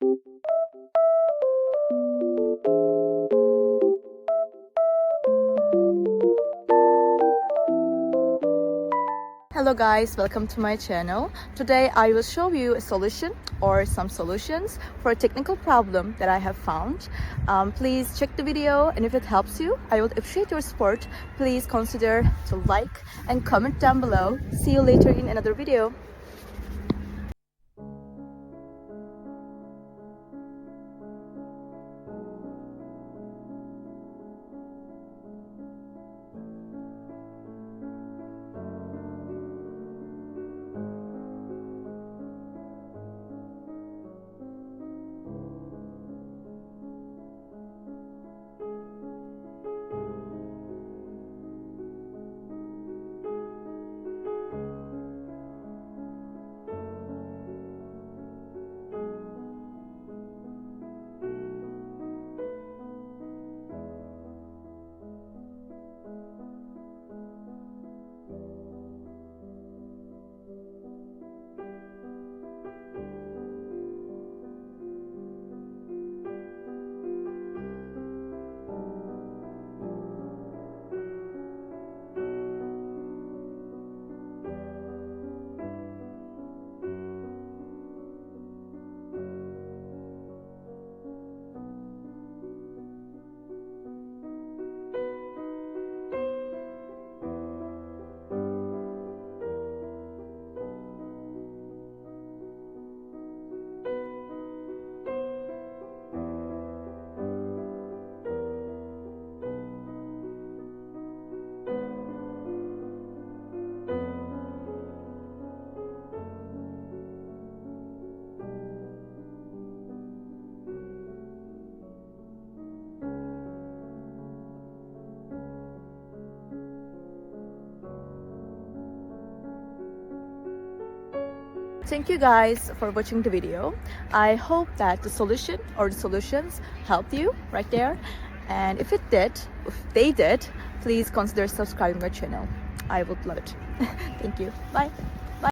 Hello guys, welcome to my channel. Today I will show you a solution or some solutions for a technical problem that I have found. Please check the video, and if it helps you, I would appreciate your support. Please consider to like and comment down below. See you later in another video. Thank you guys for watching the video. I hope that the solution or the solutions helped you right there. And if they did, please consider subscribing my channel. I would love it. Thank you. Bye.